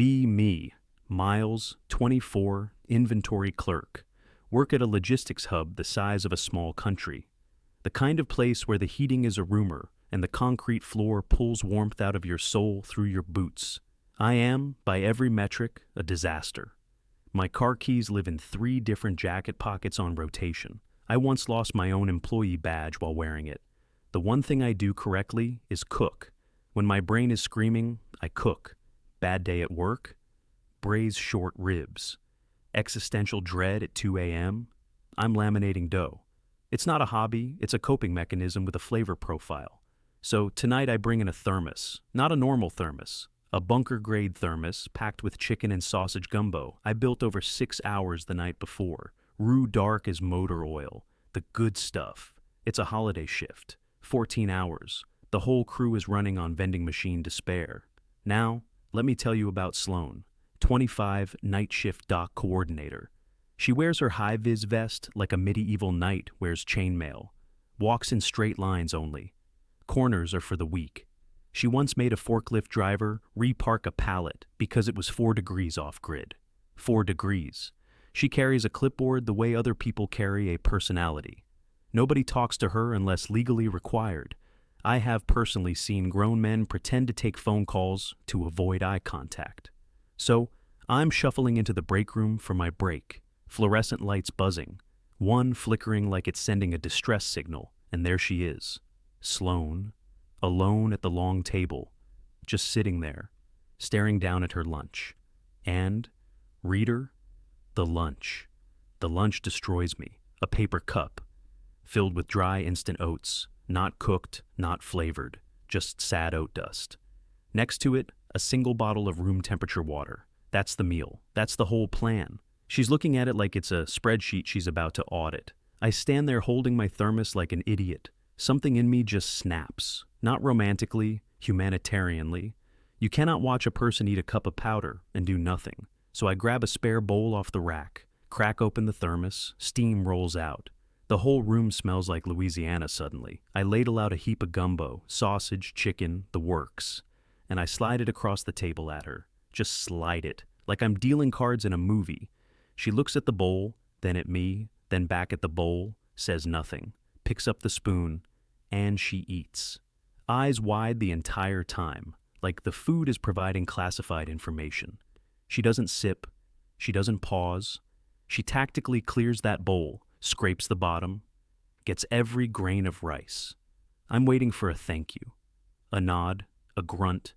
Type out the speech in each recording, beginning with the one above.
Be me, Miles, 24, inventory clerk. Work at a logistics hub the size of a small country. The kind of place where the heating is a rumor and the concrete floor pulls warmth out of your soul through your boots. I am, by every metric, a disaster. My car keys live in 3 different jacket pockets on rotation. I once lost my own employee badge while wearing it. The one thing I do correctly is cook. When my brain is screaming, I cook. Bad day at work? Braise short ribs. Existential dread at 2 a.m.? I'm laminating dough. It's not a hobby, it's a coping mechanism with a flavor profile. So tonight I bring in a thermos, not a normal thermos. A bunker-grade thermos packed with chicken and sausage gumbo I built over 6 hours the night before. Roux dark as motor oil. The good stuff. It's a holiday shift. 14 hours. The whole crew is running on vending machine despair. Now, let me tell you about Sloan, 25, night shift dock coordinator. She wears her high-vis vest like a medieval knight wears chainmail. Walks in straight lines only. Corners are for the weak. She once made a forklift driver repark a pallet because it was 4 degrees off-grid. 4 degrees. She carries a clipboard the way other people carry a personality. Nobody talks to her unless legally required. I have personally seen grown men pretend to take phone calls to avoid eye contact. So, I'm shuffling into the break room for my break. Fluorescent lights buzzing. One flickering like it's sending a distress signal, and there she is. Sloan. Alone at the long table, just sitting there, staring down at her lunch. And, reader, the lunch. The lunch destroys me. A paper cup, filled with dry instant oats, not cooked, not flavored, just sad oat dust. Next to it, a single bottle of room temperature water. That's the meal. That's the whole plan. She's looking at it like it's a spreadsheet she's about to audit. I stand there holding my thermos like an idiot. Something in me just snaps. Not romantically, humanitarianly. You cannot watch a person eat a cup of powder and do nothing. So I grab a spare bowl off the rack, crack open the thermos, steam rolls out. The whole room smells like Louisiana suddenly. I ladle out a heap of gumbo, sausage, chicken, the works. And I slide it across the table at her. Just slide it, like I'm dealing cards in a movie. She looks at the bowl, then at me, then back at the bowl, says nothing, picks up the spoon, and she eats. Eyes wide the entire time, like the food is providing classified information. She doesn't sip. She doesn't pause. She tactically clears that bowl, scrapes the bottom, gets every grain of rice. I'm waiting for a thank you. A nod, a grunt,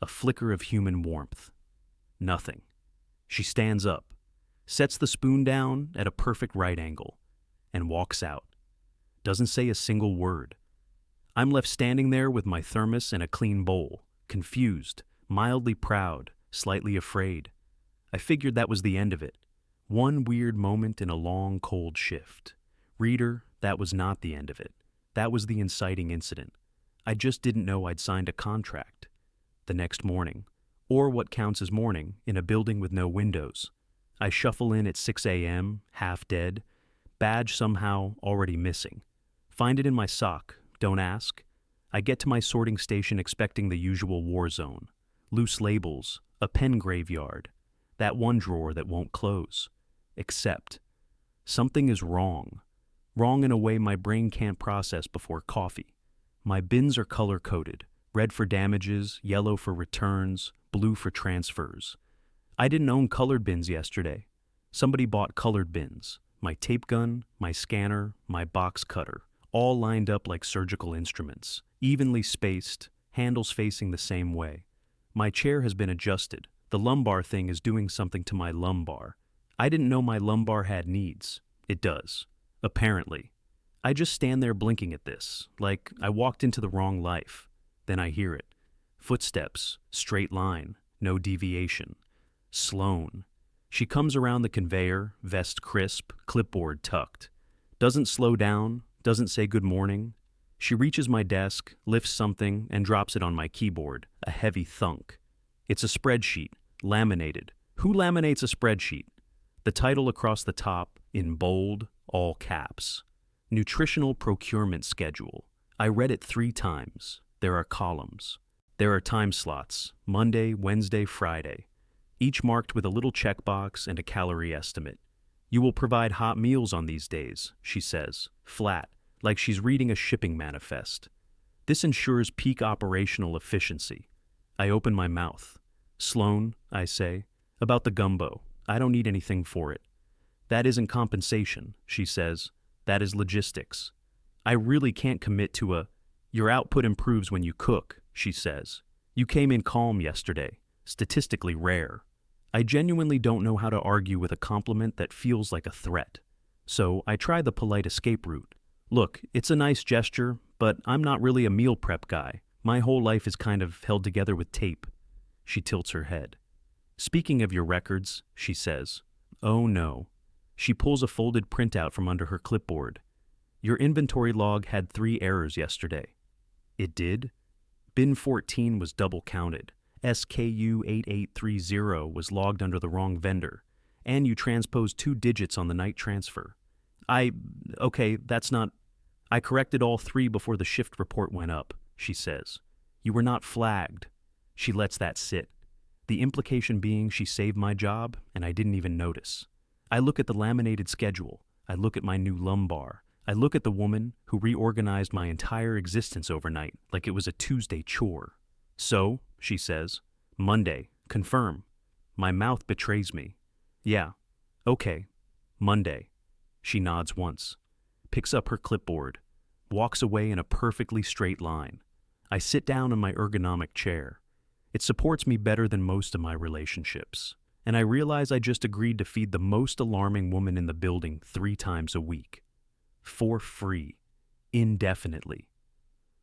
a flicker of human warmth. Nothing. She stands up, sets the spoon down at a perfect right angle, and walks out. Doesn't say a single word. I'm left standing there with my thermos and a clean bowl, confused, mildly proud, slightly afraid. I figured that was the end of it. One weird moment in a long, cold shift. Reader, that was not the end of it. That was the inciting incident. I just didn't know I'd signed a contract. The next morning, or what counts as morning, in a building with no windows. I shuffle in at 6 a.m., half dead, badge somehow already missing. Find it in my sock. Don't ask. I get to my sorting station expecting the usual war zone. Loose labels, a pen graveyard, that one drawer that won't close. Except, something is wrong. Wrong in a way my brain can't process before coffee. My bins are color-coded, red for damages, yellow for returns, blue for transfers. I didn't own colored bins yesterday. Somebody bought colored bins. My tape gun, my scanner, my box cutter. All lined up like surgical instruments, evenly spaced, handles facing the same way. My chair has been adjusted. The lumbar thing is doing something to my lumbar. I didn't know my lumbar had needs. It does. Apparently. I just stand there blinking at this, like I walked into the wrong life. Then I hear it. Footsteps, straight line, no deviation. Sloan. She comes around the conveyor, vest crisp, clipboard tucked. Doesn't slow down. Doesn't say good morning. She reaches my desk, lifts something, and drops it on my keyboard, a heavy thunk. It's a spreadsheet, laminated. Who laminates a spreadsheet? The title across the top, in bold, all caps. Nutritional Procurement Schedule. I read it 3 times. There are columns. There are time slots, Monday, Wednesday, Friday. each marked with a little checkbox and a calorie estimate. "You will provide hot meals on these days," she says, flat, like she's reading a shipping manifest. This ensures peak operational efficiency. I open my mouth. "Sloan," I say, "about the gumbo. I don't need anything for it." "That isn't compensation," she says. "That is logistics." "I really can't commit to a—" "Your output improves when you cook," she says. "You came in calm yesterday. Statistically rare." I genuinely don't know how to argue with a compliment that feels like a threat. So I try the polite escape route. "Look, it's a nice gesture, but I'm not really a meal prep guy. My whole life is kind of held together with tape." She tilts her head. "Speaking of your records," she says. "Oh no." She pulls a folded printout from under her clipboard. "Your inventory log had 3 errors yesterday." It did? Bin 14 was double counted. SKU8830 was logged under the wrong vendor. And you transposed 2 digits on the night transfer. Okay, that's not... I corrected all 3 before the shift report went up," she says. "You were not flagged." She lets that sit. The implication being she saved my job, and I didn't even notice. I look at the laminated schedule. I look at my new lumbar. I look at the woman who reorganized my entire existence overnight like it was a Tuesday chore. "So," she says, "Monday, confirm." My mouth betrays me. "Yeah, okay, Monday." She nods once, picks up her clipboard, walks away in a perfectly straight line. I sit down in my ergonomic chair. It supports me better than most of my relationships, and I realize I just agreed to feed the most alarming woman in the building 3 times a week. For free. Indefinitely.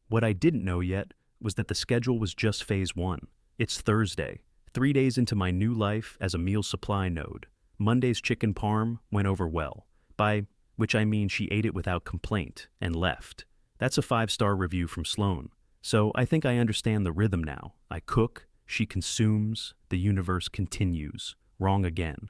What I didn't know yet was that the schedule was just phase 1. It's Thursday, 3 days into my new life as a meal supply node. Monday's chicken parm went over well, by which I mean she ate it without complaint and left. That's a 5-star review from Sloan. So I think I understand the rhythm now. I cook, she consumes, the universe continues. Wrong again.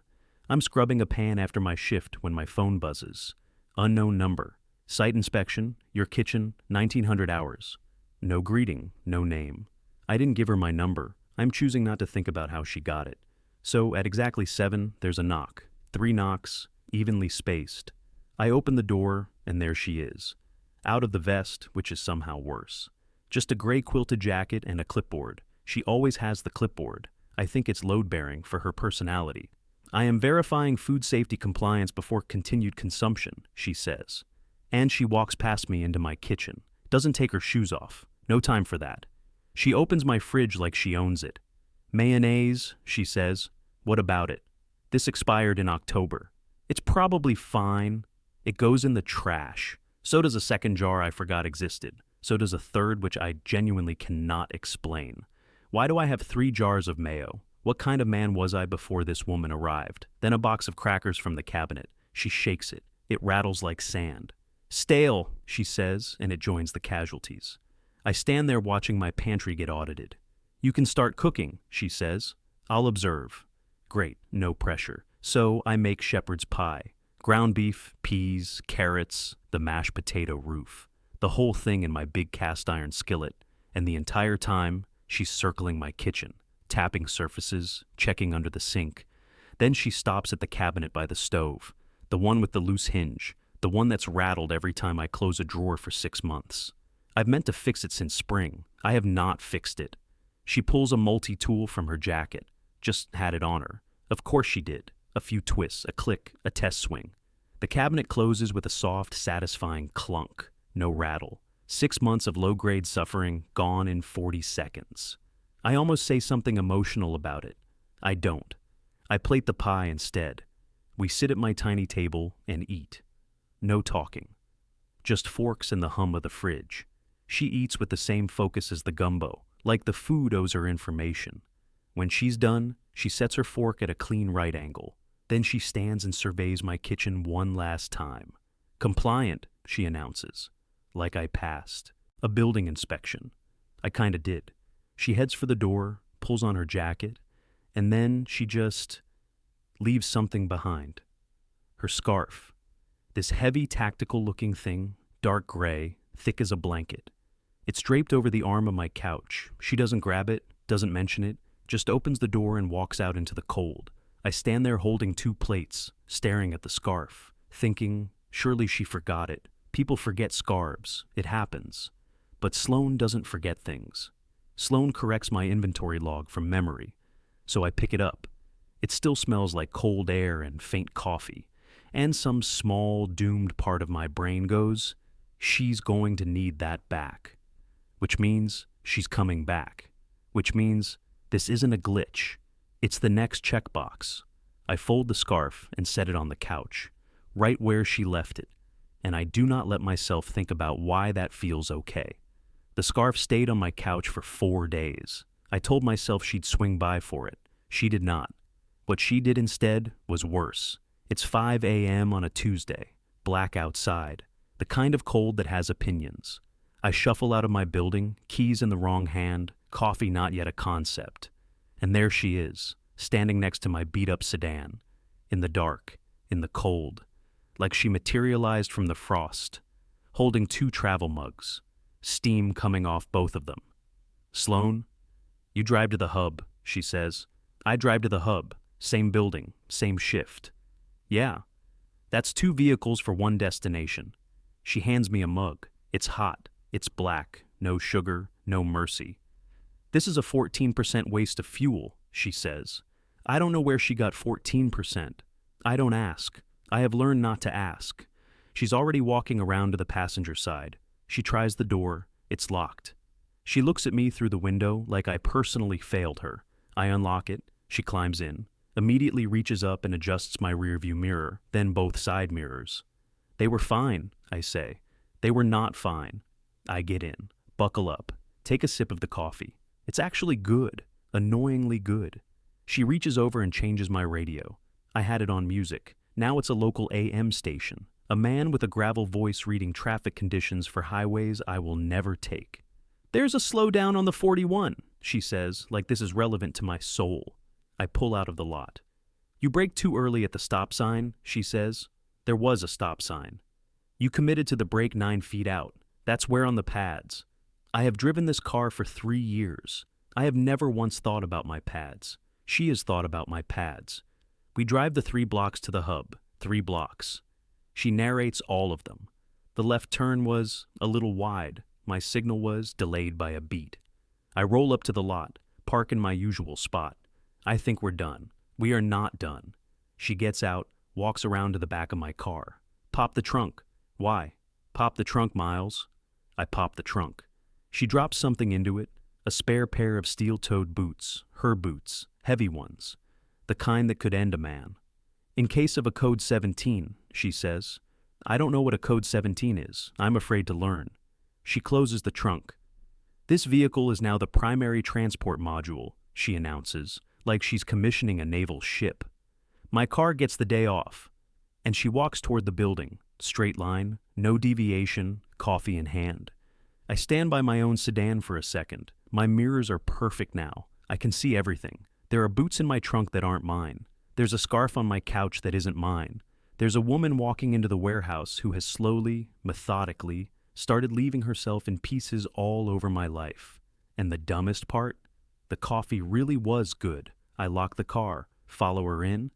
I'm scrubbing a pan after my shift when my phone buzzes. Unknown number. Site inspection, your kitchen, 1900 hours. No greeting, no name. I didn't give her my number. I'm choosing not to think about how she got it. So at exactly 7, there's a knock. 3 knocks, evenly spaced. I open the door, and there she is. Out of the vest, which is somehow worse. Just a gray quilted jacket and a clipboard. She always has the clipboard. I think it's load-bearing for her personality. "I am verifying food safety compliance before continued consumption," she says. And she walks past me into my kitchen. Doesn't take her shoes off. No time for that. She opens my fridge like she owns it. "Mayonnaise," she says. "What about it?" "This expired in October." "It's probably fine." It goes in the trash. So does a second jar I forgot existed. So does a third which I genuinely cannot explain. Why do I have 3 jars of mayo? What kind of man was I before this woman arrived? Then a box of crackers from the cabinet. She shakes it. It rattles like sand. "Stale," she says, and it joins the casualties. I stand there watching my pantry get audited. "You can start cooking," she says. "I'll observe." Great, no pressure. So I make shepherd's pie. Ground beef, peas, carrots, the mashed potato roof. The whole thing in my big cast iron skillet. And the entire time, she's circling my kitchen, tapping surfaces, checking under the sink. Then she stops at the cabinet by the stove, the one with the loose hinge, the one that's rattled every time I close a drawer for 6 months. I've meant to fix it since spring. I have not fixed it. She pulls a multi-tool from her jacket. Just had it on her. Of course she did. A few twists, a click, a test swing. The cabinet closes with a soft, satisfying clunk. No rattle. 6 months of low-grade suffering gone in 40 seconds. I almost say something emotional about it. I don't. I plate the pie instead. We sit at my tiny table and eat. No talking. Just forks and the hum of the fridge. She eats with the same focus as the gumbo, like the food owes her information. When she's done, she sets her fork at a clean right angle. Then she stands and surveys my kitchen one last time. "Compliant," she announces. Like I passed. A building inspection. I kinda did. She heads for the door, pulls on her jacket, and then she just leaves something behind. Her scarf. This heavy, tactical-looking thing, dark gray, thick as a blanket. It's draped over the arm of my couch. She doesn't grab it, doesn't mention it, just opens the door and walks out into the cold. I stand there holding 2 plates, staring at the scarf, thinking, surely she forgot it. People forget scarves. It happens. But Sloane doesn't forget things. Sloane corrects my inventory log from memory, so I pick it up. It still smells like cold air and faint coffee, and some small, doomed part of my brain goes, she's going to need that back. Which means she's coming back. Which means this isn't a glitch. It's the next checkbox. I fold the scarf and set it on the couch, right where she left it, and I do not let myself think about why that feels okay. The scarf stayed on my couch for 4 days. I told myself she'd swing by for it. She did not. What she did instead was worse. It's 5 a.m. on a Tuesday, black outside, the kind of cold that has opinions. I shuffle out of my building, keys in the wrong hand, coffee not yet a concept. And there she is, standing next to my beat-up sedan, in the dark, in the cold, like she materialized from the frost, holding 2 travel mugs, steam coming off both of them. Sloane, you drive to the hub, she says. I drive to the hub, same building, same shift. Yeah, that's 2 vehicles for 1 destination. She hands me a mug. It's hot, it's black, no sugar, no mercy. This is a 14% waste of fuel, she says. I don't know where she got 14%. I don't ask. I have learned not to ask. She's already walking around to the passenger side. She tries the door. It's locked. She looks at me through the window like I personally failed her. I unlock it. She climbs in, immediately reaches up and adjusts my rearview mirror, then both side mirrors. They were fine, I say. They were not fine. I get in, buckle up, take a sip of the coffee. It's actually good, annoyingly good. She reaches over and changes my radio. I had it on music. Now it's a local AM station. A man with a gravel voice reading traffic conditions for highways I will never take. There's a slowdown on the 41, she says, like this is relevant to my soul. I pull out of the lot. You brake too early at the stop sign, she says. There was a stop sign. You committed to the brake 9 feet out. That's where on the pads. I have driven this car for 3 years. I have never once thought about my pads. She has thought about my pads. We drive the 3 blocks to the hub, 3 blocks. She narrates all of them. The left turn was a little wide. My signal was delayed by a beat. I roll up to the lot, park in my usual spot. I think we're done. We are not done. She gets out, walks around to the back of my car. Pop the trunk. Why? Pop the trunk, Miles. I pop the trunk. She drops something into it, a spare pair of steel-toed boots, her boots, heavy ones, the kind that could end a man. In case of a code 17, she says. I don't know what a code 17 is. I'm afraid to learn. She closes the trunk. This vehicle is now the primary transport module, she announces, like she's commissioning a naval ship. My car gets the day off, and she walks toward the building, straight line, no deviation, coffee in hand. I stand by my own sedan for a second. My mirrors are perfect now. I can see everything. There are boots in my trunk that aren't mine. There's a scarf on my couch that isn't mine. There's a woman walking into the warehouse who has slowly, methodically, started leaving herself in pieces all over my life. And the dumbest part? The coffee really was good. I lock the car, follow her in,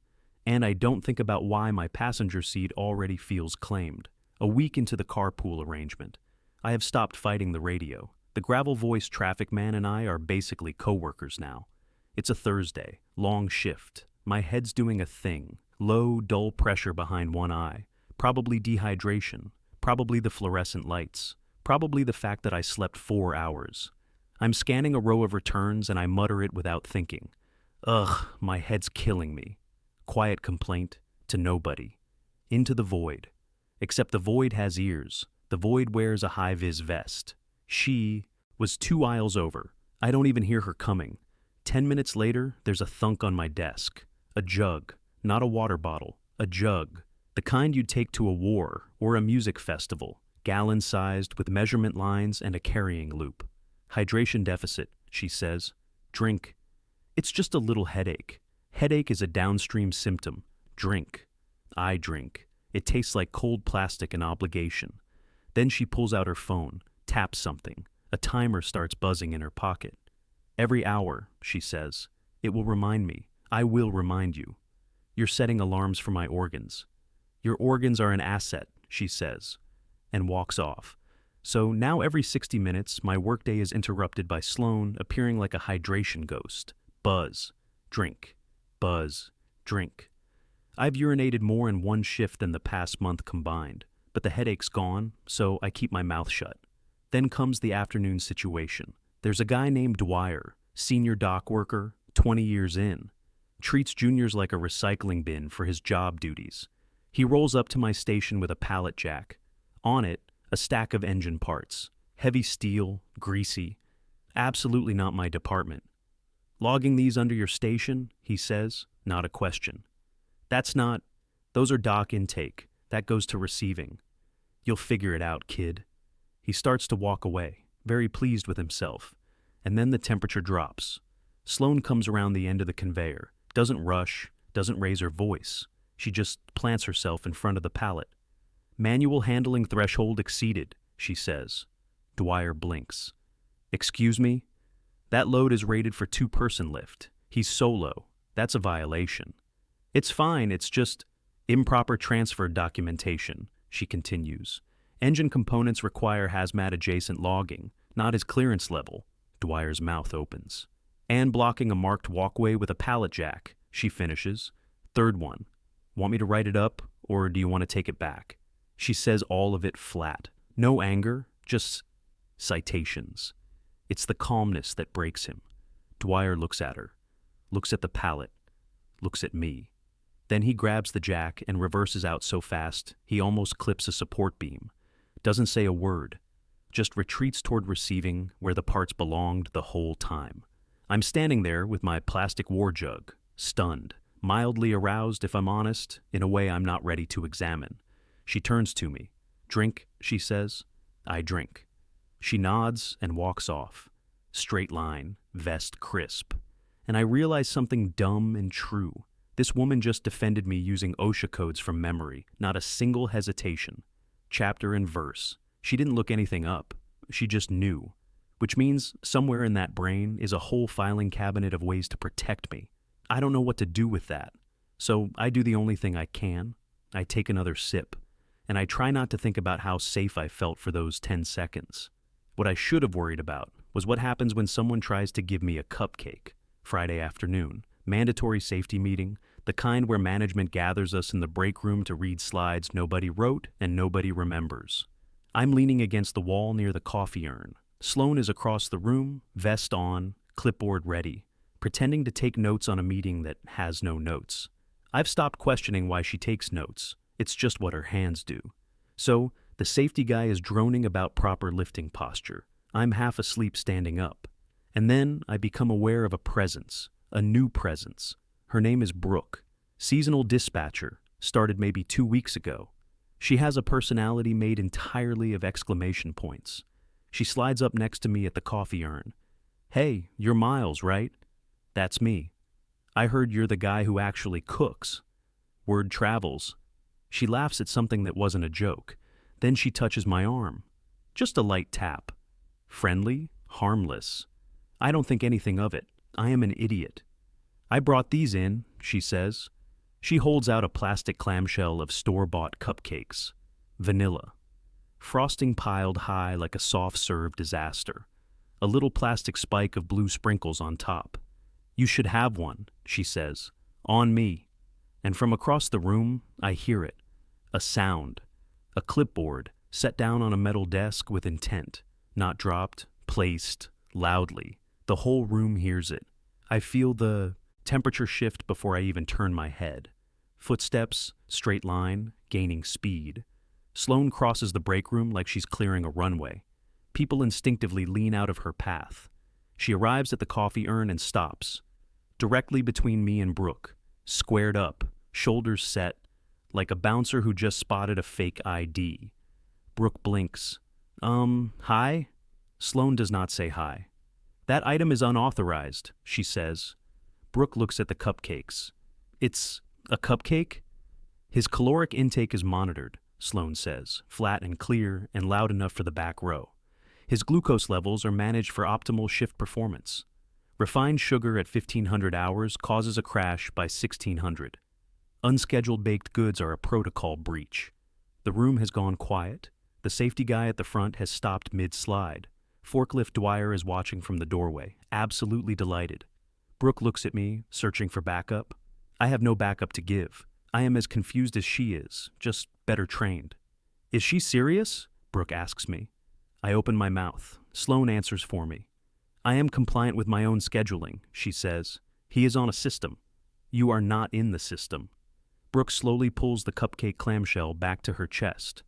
and I don't think about why my passenger seat already feels claimed. A week into the carpool arrangement. I have stopped fighting the radio. The gravel-voiced traffic man and I are basically coworkers now. It's a Thursday, long shift. My head's doing a thing. Low, dull pressure behind one eye. Probably dehydration. Probably the fluorescent lights. Probably the fact that I slept 4 hours. I'm scanning a row of returns and I mutter it without thinking. Ugh, my head's killing me. Quiet complaint to nobody. Into the void. Except the void has ears. The void wears a high-vis vest. She was 2 aisles over. I don't even hear her coming. 10 minutes later, there's a thunk on my desk. A jug, not a water bottle, a jug. The kind you'd take to a war or a music festival, gallon-sized with measurement lines and a carrying loop. Hydration deficit, she says. Drink. It's just a little headache. Headache is a downstream symptom. Drink. I drink. It tastes like cold plastic and obligation. Then she pulls out her phone, taps something. A timer starts buzzing in her pocket. Every hour, she says. It will remind me. I will remind you. You're setting alarms for my organs. Your organs are an asset, she says, and walks off. So now every 60 minutes, my workday is interrupted by Sloan appearing like a hydration ghost. Buzz, drink, buzz, drink. I've urinated more in one shift than the past month combined, but the headache's gone, so I keep my mouth shut. Then comes the afternoon situation. There's a guy named Dwyer, senior dock worker, 20 years in. Treats juniors like a recycling bin for his job duties. He rolls up to my station with a pallet jack. On it, a stack of engine parts. Heavy steel, greasy. Absolutely not my department. Logging these under your station, he says, not a question. Those are dock intake. That goes to receiving. You'll figure it out, kid. He starts to walk away, very pleased with himself. And then the temperature drops. Sloan comes around the end of the conveyor, doesn't rush, doesn't raise her voice. She just plants herself in front of the pallet. Manual handling threshold exceeded, she says. Dwyer blinks. Excuse me? That load is rated for 2-person lift. He's solo. That's a violation. It's fine, it's just improper transfer documentation, she continues. Engine components require hazmat-adjacent logging, not his clearance level. Dwyer's mouth opens. And blocking a marked walkway with a pallet jack, she finishes. Third one. Want me to write it up, or do you want to take it back? She says all of it flat. No anger, just citations. It's the calmness that breaks him. Dwyer looks at her, looks at the pallet, looks at me. Then he grabs the jack and reverses out so fast he almost clips a support beam. Doesn't say a word, just retreats toward receiving where the parts belonged the whole time. I'm standing there with my plastic war jug, stunned, mildly aroused if I'm honest, in a way I'm not ready to examine. She turns to me. Drink, she says. I drink. She nods and walks off. Straight line, vest crisp. And I realize something dumb and true. This woman just defended me using OSHA codes from memory, not a single hesitation. Chapter and verse. She didn't look anything up. She just knew. Which means somewhere in that brain is a whole filing cabinet of ways to protect me. I don't know what to do with that. So I do the only thing I can. I take another sip. And I try not to think about how safe I felt for those 10 seconds. What I should have worried about was what happens when someone tries to give me a cupcake. Friday afternoon. Mandatory safety meeting, the kind where management gathers us in the break room to read slides nobody wrote and nobody remembers. I'm leaning against the wall near the coffee urn. Sloan is across the room, vest on, clipboard ready, pretending to take notes on a meeting that has no notes. I've stopped questioning why she takes notes. It's just what her hands do. So, the safety guy is droning about proper lifting posture. I'm half asleep standing up. And then I become aware of a presence. A new presence. Her name is Brooke, seasonal dispatcher, started maybe 2 weeks ago. She has a personality made entirely of exclamation points. She slides up next to me at the coffee urn. Hey, you're Miles, right? That's me. I heard you're the guy who actually cooks. Word travels. She laughs at something that wasn't a joke. Then she touches my arm. Just a light tap. Friendly, harmless. I don't think anything of it. I am an idiot. I brought these in, she says. She holds out a plastic clamshell of store-bought cupcakes. Vanilla. Frosting piled high like a soft-serve disaster. A little plastic spike of blue sprinkles on top. You should have one, she says. On me. And from across the room, I hear it. A sound. A clipboard set down on a metal desk with intent. Not dropped, placed, loudly. The whole room hears it. I feel the temperature shift before I even turn my head. Footsteps, straight line, gaining speed. Sloan crosses the break room like she's clearing a runway. People instinctively lean out of her path. She arrives at the coffee urn and stops. Directly between me and Brooke, squared up, shoulders set, like a bouncer who just spotted a fake ID. Brooke blinks. Hi? Sloan does not say hi. That item is unauthorized, she says. Brooke looks at the cupcakes. It's a cupcake? His caloric intake is monitored, Sloan says, flat and clear and loud enough for the back row. His glucose levels are managed for optimal shift performance. Refined sugar at 1500 hours causes a crash by 1600. Unscheduled baked goods are a protocol breach. The room has gone quiet. The safety guy at the front has stopped mid-slide. Forklift Dwyer is watching from the doorway, absolutely delighted. Brooke looks at me, searching for backup. I have no backup to give. I am as confused as she is, just better trained. Is she serious? Brooke asks me. I open my mouth. Sloan answers for me. I am compliant with my own scheduling, she says. He is on a system. You are not in the system. Brooke slowly pulls the cupcake clamshell back to her chest,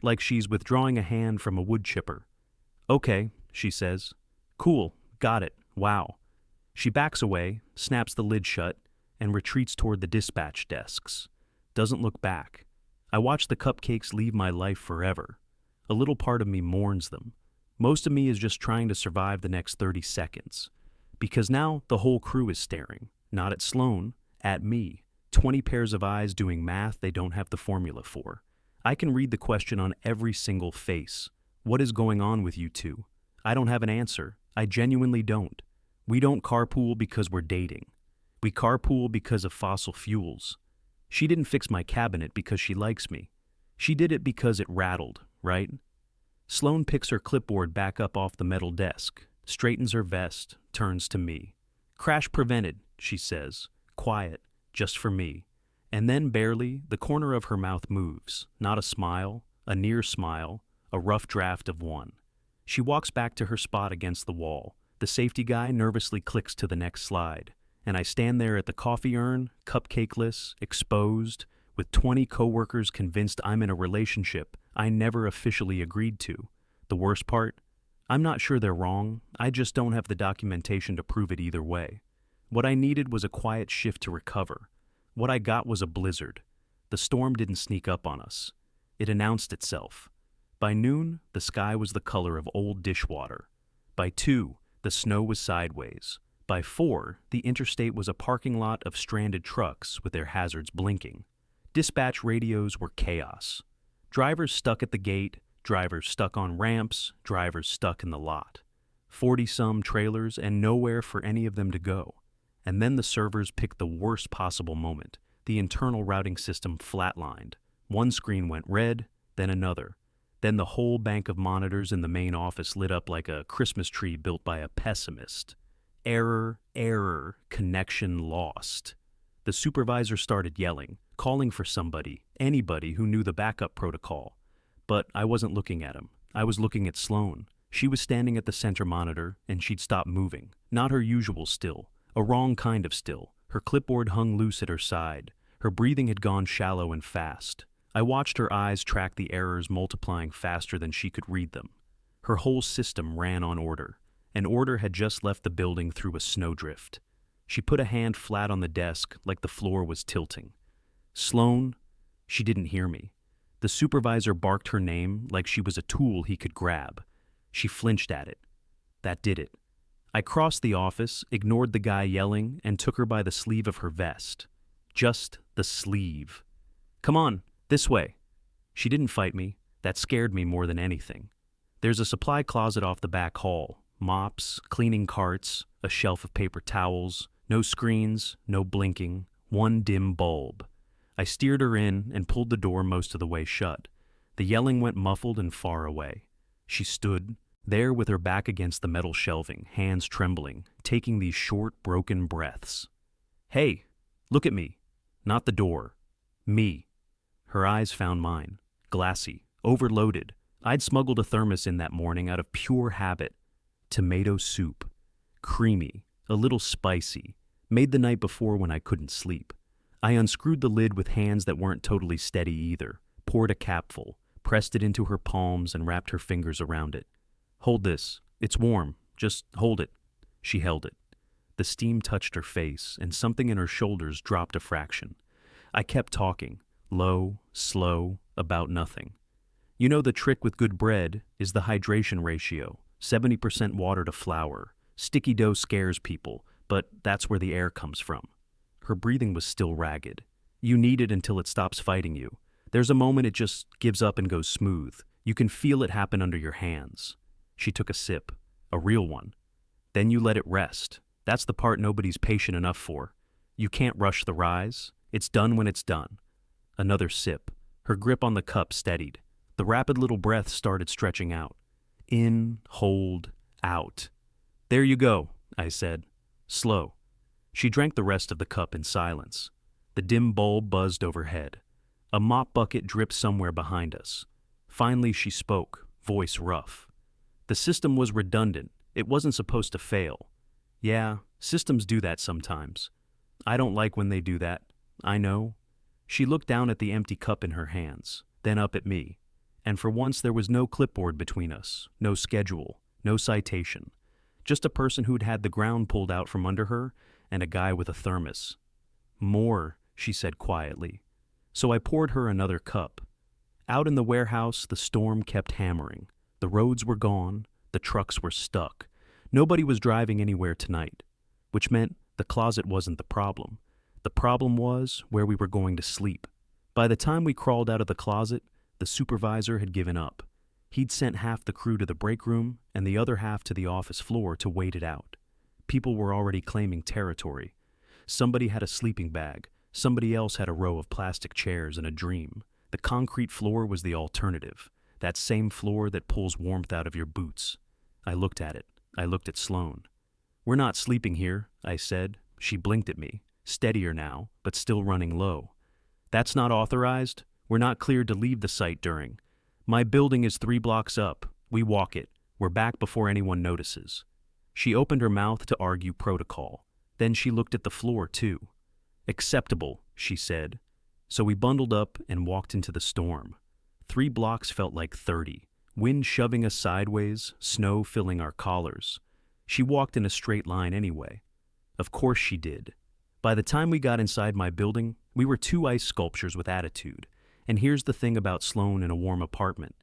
like she's withdrawing a hand from a wood chipper. Okay, she says. Cool, got it, wow. She backs away, snaps the lid shut, and retreats toward the dispatch desks. Doesn't look back. I watch the cupcakes leave my life forever. A little part of me mourns them. Most of me is just trying to survive the next 30 seconds. Because now the whole crew is staring, not at Sloan, at me. 20 pairs of eyes doing math they don't have the formula for. I can read the question on every single face. What is going on with you two? I don't have an answer. I genuinely don't. We don't carpool because we're dating. We carpool because of fossil fuels. She didn't fix my cabinet because she likes me. She did it because it rattled, right? Sloan picks her clipboard back up off the metal desk, straightens her vest, turns to me. Crash prevented, she says, quiet, just for me. And then barely, the corner of her mouth moves, not a smile, a near smile, a rough draft of one. She walks back to her spot against the wall. The safety guy nervously clicks to the next slide, and I stand there at the coffee urn, cupcakeless, exposed, with 20 coworkers convinced I'm in a relationship I never officially agreed to. The worst part? I'm not sure they're wrong, I just don't have the documentation to prove it either way. What I needed was a quiet shift to recover. What I got was a blizzard. The storm didn't sneak up on us. It announced itself. By noon, the sky was the color of old dishwater. By 2, the snow was sideways. By 4, the interstate was a parking lot of stranded trucks with their hazards blinking. Dispatch radios were chaos. Drivers stuck at the gate, drivers stuck on ramps, drivers stuck in the lot. 40-some trailers and nowhere for any of them to go. And then the servers picked the worst possible moment. The internal routing system flatlined. One screen went red, then another. Then the whole bank of monitors in the main office lit up like a Christmas tree built by a pessimist. Error, error, connection lost. The supervisor started yelling, calling for somebody, anybody who knew the backup protocol. But I wasn't looking at him. I was looking at Sloan. She was standing at the center monitor, and she'd stopped moving. Not her usual still. A wrong kind of still. Her clipboard hung loose at her side. Her breathing had gone shallow and fast. I watched her eyes track the errors multiplying faster than she could read them. Her whole system ran on order. And order had just left the building through a snowdrift. She put a hand flat on the desk like the floor was tilting. Sloan? She didn't hear me. The supervisor barked her name like she was a tool he could grab. She flinched at it. That did it. I crossed the office, ignored the guy yelling, and took her by the sleeve of her vest. Just the sleeve. Come on, this way. She didn't fight me. That scared me more than anything. There's a supply closet off the back hall. Mops, cleaning carts, a shelf of paper towels, no screens, no blinking, one dim bulb. I steered her in and pulled the door most of the way shut. The yelling went muffled and far away. She stood there with her back against the metal shelving, hands trembling, taking these short, broken breaths. Hey, look at me. Not the door. Me. Her eyes found mine. Glassy, overloaded. I'd smuggled a thermos in that morning out of pure habit. Tomato soup. Creamy, a little spicy. Made the night before when I couldn't sleep. I unscrewed the lid with hands that weren't totally steady either, poured a capful, pressed it into her palms and wrapped her fingers around it. Hold this. It's warm. Just hold it. She held it. The steam touched her face, and something in her shoulders dropped a fraction. I kept talking, low, slow, about nothing. You know the trick with good bread is the hydration ratio, 70% water to flour. Sticky dough scares people, but that's where the air comes from. Her breathing was still ragged. You need it until it stops fighting you. There's a moment it just gives up and goes smooth. You can feel it happen under your hands. She took a sip, a real one. Then you let it rest. That's the part nobody's patient enough for. You can't rush the rise. It's done when it's done. Another sip. Her grip on the cup steadied. The rapid little breaths started stretching out. In, hold, out. There you go, I said. Slow. She drank the rest of the cup in silence. The dim bulb buzzed overhead. A mop bucket dripped somewhere behind us. Finally she spoke, voice rough. The system was redundant. It wasn't supposed to fail. Yeah, systems do that sometimes. I don't like when they do that. I know. She looked down at the empty cup in her hands, then up at me. And for once there was no clipboard between us, no schedule, no citation. Just a person who'd had the ground pulled out from under her and a guy with a thermos. More, she said quietly. So I poured her another cup. Out in the warehouse, the storm kept hammering. The roads were gone, the trucks were stuck. Nobody was driving anywhere tonight, which meant the closet wasn't the problem. The problem was where we were going to sleep. By the time we crawled out of the closet, the supervisor had given up. He'd sent half the crew to the break room and the other half to the office floor to wait it out. People were already claiming territory. Somebody had a sleeping bag. Somebody else had a row of plastic chairs and a dream. The concrete floor was the alternative, that same floor that pulls warmth out of your boots. I looked at it. I looked at Sloane. We're not sleeping here, I said. She blinked at me, steadier now, but still running low. That's not authorized. We're not cleared to leave the site during. My building is 3 blocks up. We walk it. We're back before anyone notices. She opened her mouth to argue protocol. Then she looked at the floor, too. Acceptable, she said. So we bundled up and walked into the storm. 3 blocks felt like 30. Wind shoving us sideways, snow filling our collars. She walked in a straight line anyway. Of course she did. By the time we got inside my building, we were 2 ice sculptures with attitude. And here's the thing about Sloane in a warm apartment.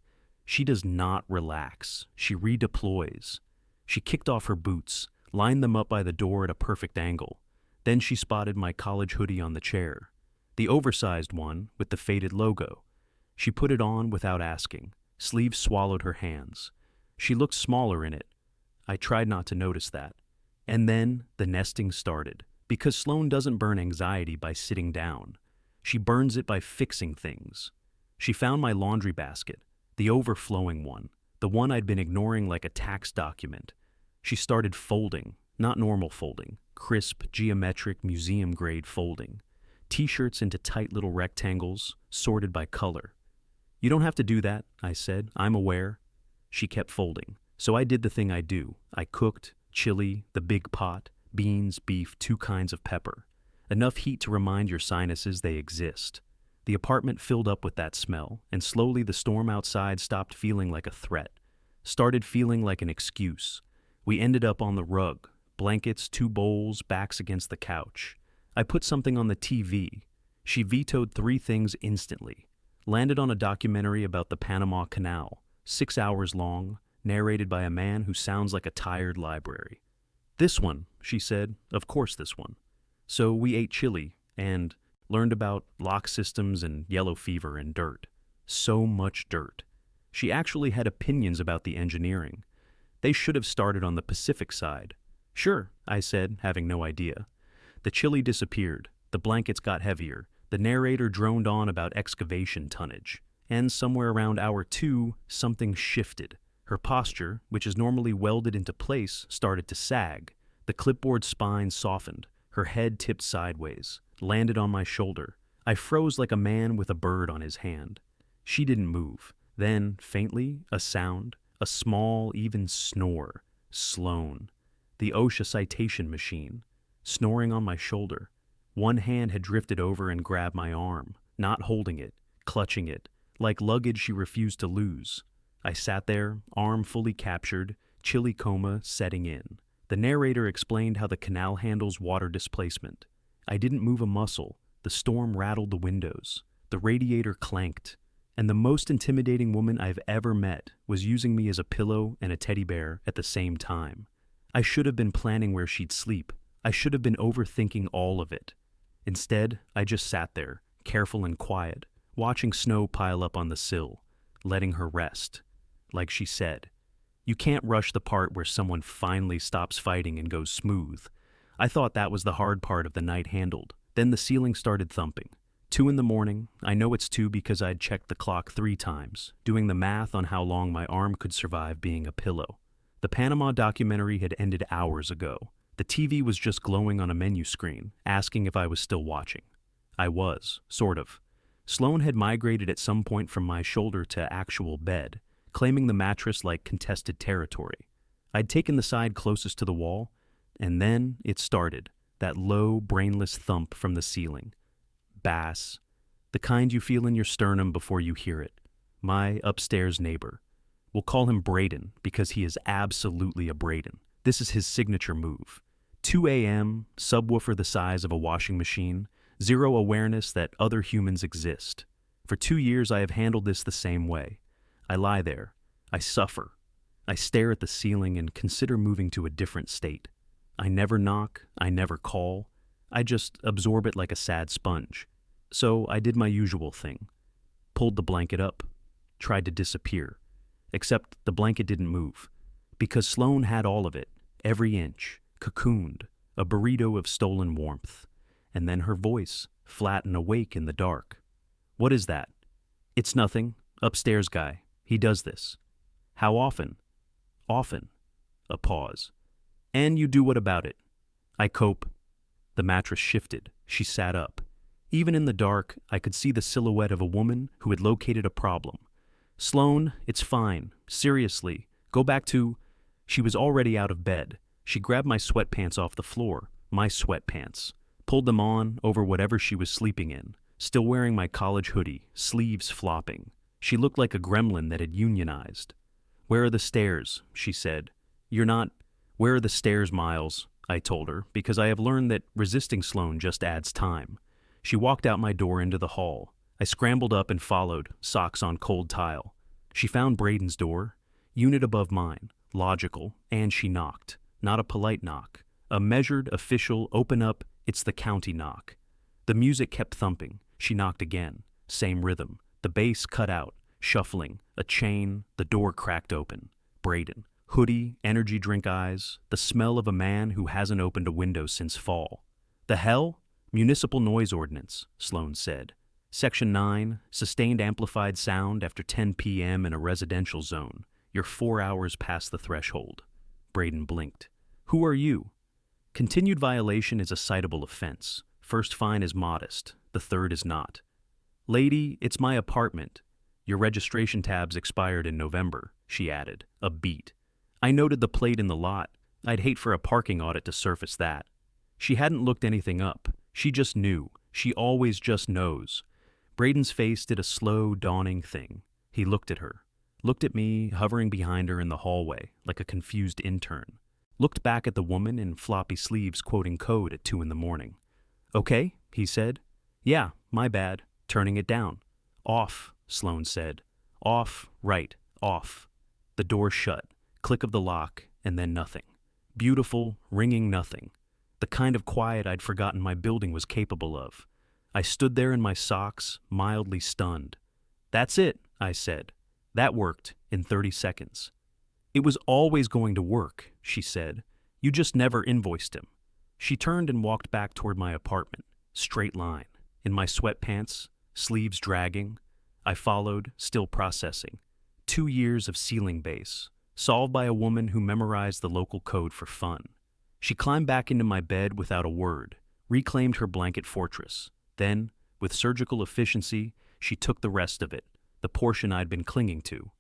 She does not relax. She redeploys. She kicked off her boots, lined them up by the door at a perfect angle. Then she spotted my college hoodie on the chair. The oversized one with the faded logo. She put it on without asking. Sleeves swallowed her hands. She looked smaller in it. I tried not to notice that. And then the nesting started, because Sloane doesn't burn anxiety by sitting down. She burns it by fixing things. She found my laundry basket, the overflowing one, the one I'd been ignoring like a tax document. She started folding, not normal folding, crisp, geometric, museum-grade folding. T-shirts into tight little rectangles, sorted by color. You don't have to do that, I said. I'm aware. She kept folding. So I did the thing I do. I cooked, chili, the big pot, beans, beef, 2 kinds of pepper. Enough heat to remind your sinuses they exist. The apartment filled up with that smell, and slowly the storm outside stopped feeling like a threat, started feeling like an excuse. We ended up on the rug, blankets, 2 bowls, backs against the couch. I put something on the TV. She vetoed 3 things instantly. Landed on a documentary about the Panama Canal, 6 hours long, narrated by a man who sounds like a tired library. This one, she said, of course this one. So we ate chili and learned about lock systems and yellow fever and dirt. So much dirt. She actually had opinions about the engineering. They should have started on the Pacific side. Sure, I said, having no idea. The chili disappeared. The blankets got heavier. The narrator droned on about excavation tonnage. And somewhere around hour 2, something shifted. Her posture, which is normally welded into place, started to sag. The clipboard spine softened. Her head tipped sideways, landed on my shoulder. I froze like a man with a bird on his hand. She didn't move. Then, faintly, a sound, a small, even snore. Sloane. The OSHA citation machine. Snoring on my shoulder. One hand had drifted over and grabbed my arm, not holding it, clutching it, like luggage she refused to lose. I sat there, arm fully captured, chilly coma setting in. The narrator explained how the canal handles water displacement. I didn't move a muscle. The storm rattled the windows. The radiator clanked. And the most intimidating woman I've ever met was using me as a pillow and a teddy bear at the same time. I should have been planning where she'd sleep. I should have been overthinking all of it. Instead, I just sat there, careful and quiet, watching snow pile up on the sill, letting her rest. Like she said, you can't rush the part where someone finally stops fighting and goes smooth. I thought that was the hard part of the night handled. Then the ceiling started thumping. 2 in the morning. I know it's 2 because I'd checked the clock 3 times, doing the math on how long my arm could survive being a pillow. The Panama documentary had ended hours ago. The TV was just glowing on a menu screen, asking if I was still watching. I was, sort of. Sloan had migrated at some point from my shoulder to actual bed, claiming the mattress like contested territory. I'd taken the side closest to the wall, and then it started, that low, brainless thump from the ceiling. Bass, the kind you feel in your sternum before you hear it. My upstairs neighbor. We'll call him Braden because he is absolutely a Braden. This is his signature move. 2 a.m., subwoofer the size of a washing machine, zero awareness that other humans exist. For 2 years I have handled this the same way. I lie there. I suffer. I stare at the ceiling and consider moving to a different state. I never knock. I never call. I just absorb it like a sad sponge. So I did my usual thing. Pulled the blanket up. Tried to disappear. Except the blanket didn't move. Because Sloan had all of it. Every inch. Cocooned. A burrito of stolen warmth. And then her voice, flat and awake in the dark. What is that? It's nothing. Upstairs guy. He does this. How often? Often. A pause. And you do what about it? I cope. The mattress shifted. She sat up. Even in the dark, I could see the silhouette of a woman who had located a problem. Sloan, it's fine. Seriously. Go back to... She was already out of bed. She grabbed my sweatpants off the floor. My sweatpants. Pulled them on over whatever she was sleeping in. Still wearing my college hoodie, sleeves flopping. She looked like a gremlin that had unionized. Where are the stairs? She said. You're not... Where are the stairs, Miles? I told her, because I have learned that resisting Sloan just adds time. She walked out my door into the hall. I scrambled up and followed, socks on cold tile. She found Braden's door, unit above mine, logical, and she knocked. Not a polite knock. A measured, official, open up, it's the county knock. The music kept thumping. She knocked again. Same rhythm. The bass cut out, shuffling, a chain, the door cracked open. Braden. Hoodie, energy drink eyes, the smell of a man who hasn't opened a window since fall. The hell? Municipal noise ordinance, Sloan said. Section 9, sustained amplified sound after 10 p.m. in a residential zone. You're 4 hours past the threshold. Braden blinked. Who are you? Continued violation is a citable offense. First fine is modest, the third is not. Lady, it's my apartment. Your registration tabs expired in November, she added, a beat. I noted the plate in the lot. I'd hate for a parking audit to surface that. She hadn't looked anything up. She just knew. She always just knows. Braden's face did a slow, dawning thing. He looked at her. Looked at me, hovering behind her in the hallway, like a confused intern. Looked back at the woman in floppy sleeves quoting code at 2 in the morning. Okay, he said. Yeah, my bad. Turning it down. Off, Sloan said. Off, right, off. The door shut. Click of the lock, and then nothing. Beautiful, ringing nothing. The kind of quiet I'd forgotten my building was capable of. I stood there in my socks, mildly stunned. That's it, I said. That worked in 30 seconds. It was always going to work, she said. You just never invoiced him. She turned and walked back toward my apartment. Straight line. In my sweatpants, sleeves dragging. I followed, still processing. 2 years of ceiling base. Solved by a woman who memorized the local code for fun. She climbed back into my bed without a word, reclaimed her blanket fortress. Then, with surgical efficiency, she took the rest of it, the portion I'd been clinging to.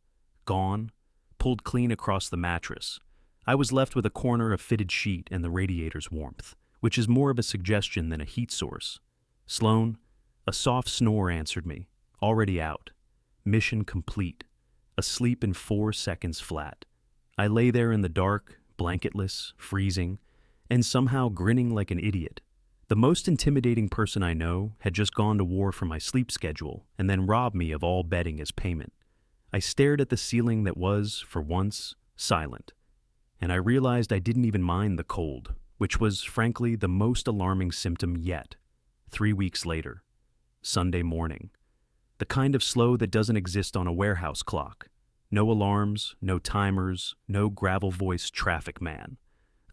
Gone, pulled clean across the mattress. I was left with a corner of fitted sheet and the radiator's warmth, which is more of a suggestion than a heat source. Sloan, a soft snore answered me, already out. Mission complete. Asleep in 4 seconds flat. I lay there in the dark, blanketless, freezing, and somehow grinning like an idiot. The most intimidating person I know had just gone to war for my sleep schedule and then robbed me of all bedding as payment. I stared at the ceiling that was, for once, silent. And I realized I didn't even mind the cold, which was, frankly, the most alarming symptom yet. 3 weeks later. Sunday morning. The kind of slow that doesn't exist on a warehouse clock. No alarms, no timers, no gravel-voiced traffic man.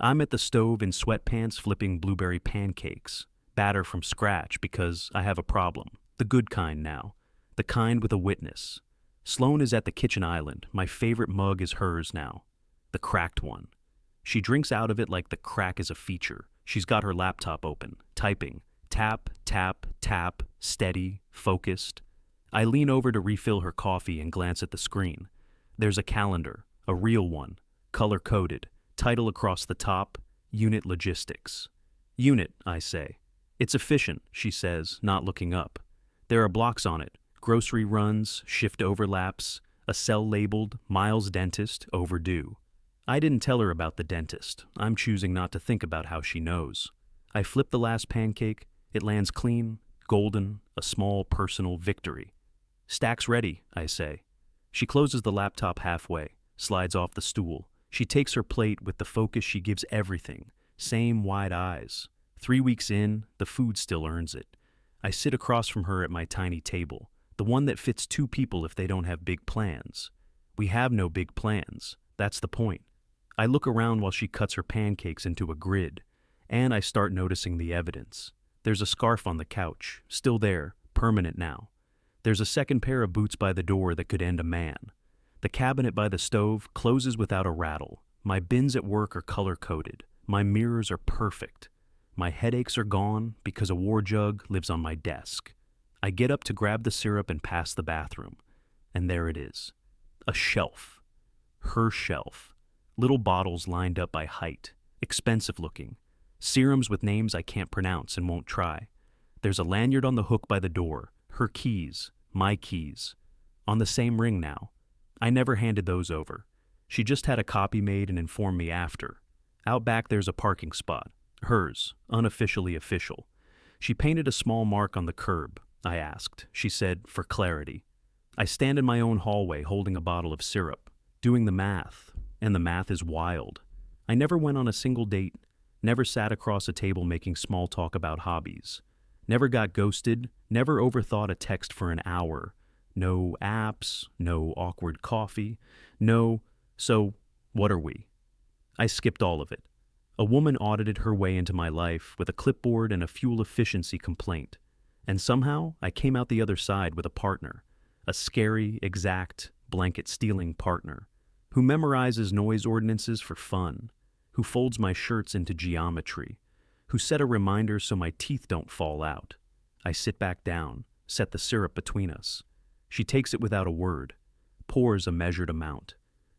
I'm at the stove in sweatpants flipping blueberry pancakes, batter from scratch because I have a problem. The good kind now. The kind with a witness. Sloane is at the kitchen island. My favorite mug is hers now. The cracked one. She drinks out of it like the crack is a feature. She's got her laptop open, typing. Tap, tap, tap, steady, focused. I lean over to refill her coffee and glance at the screen. There's a calendar, a real one, color-coded, title across the top, Unit Logistics. Unit, I say. It's efficient, she says, not looking up. There are blocks on it, grocery runs, shift overlaps, a cell labeled, Miles Dentist, overdue. I didn't tell her about the dentist. I'm choosing not to think about how she knows. I flip the last pancake. It lands clean, golden, a small personal victory. Stack's ready, I say. She closes the laptop halfway, slides off the stool. She takes her plate with the focus she gives everything, same wide eyes. 3 weeks in, the food still earns it. I sit across from her at my tiny table, the one that fits 2 people if they don't have big plans. We have no big plans. That's the point. I look around while she cuts her pancakes into a grid, and I start noticing the evidence. There's a scarf on the couch, still there, permanent now. There's a second pair of boots by the door that could end a man. The cabinet by the stove closes without a rattle. My bins at work are color-coded. My mirrors are perfect. My headaches are gone because a war jug lives on my desk. I get up to grab the syrup and pass the bathroom. And there it is. A shelf. Her shelf. Little bottles lined up by height. Expensive looking. Serums with names I can't pronounce and won't try. There's a lanyard on the hook by the door. Her keys. My keys. On the same ring now. I never handed those over. She just had a copy made and informed me after. Out back there's a parking spot. Hers. Unofficially official. She painted a small mark on the curb. I asked. She said, for clarity. I stand in my own hallway holding a bottle of syrup. Doing the math. And the math is wild. I never went on a single date. Never sat across a table making small talk about hobbies. Never got ghosted, never overthought a text for an hour. No apps, no awkward coffee, no, so what are we? I skipped all of it. A woman audited her way into my life with a clipboard and a fuel efficiency complaint. And somehow I came out the other side with a partner, a scary, exact, blanket-stealing partner, who memorizes noise ordinances for fun, who folds my shirts into geometry, who set a reminder so my teeth don't fall out. I sit back down, set the syrup between us. She takes it without a word, pours a measured amount.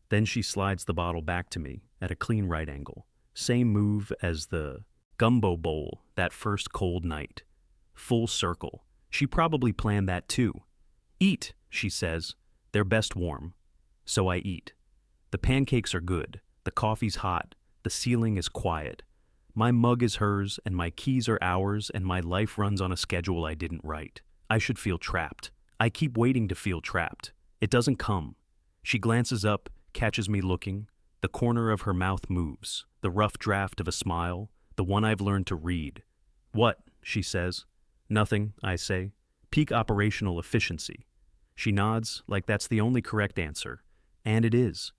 Then she slides the bottle back to me at a clean right angle. Same move as the gumbo bowl that first cold night. Full circle. She probably planned that too. Eat, she says. They're best warm. So I eat. The pancakes are good. The coffee's hot. The ceiling is quiet. My mug is hers, and my keys are ours, and my life runs on a schedule I didn't write. I should feel trapped. I keep waiting to feel trapped. It doesn't come. She glances up, catches me looking. The corner of her mouth moves. The rough draft of a smile, the one I've learned to read. What? She says. Nothing, I say. Peak operational efficiency. She nods like that's the only correct answer. And it is.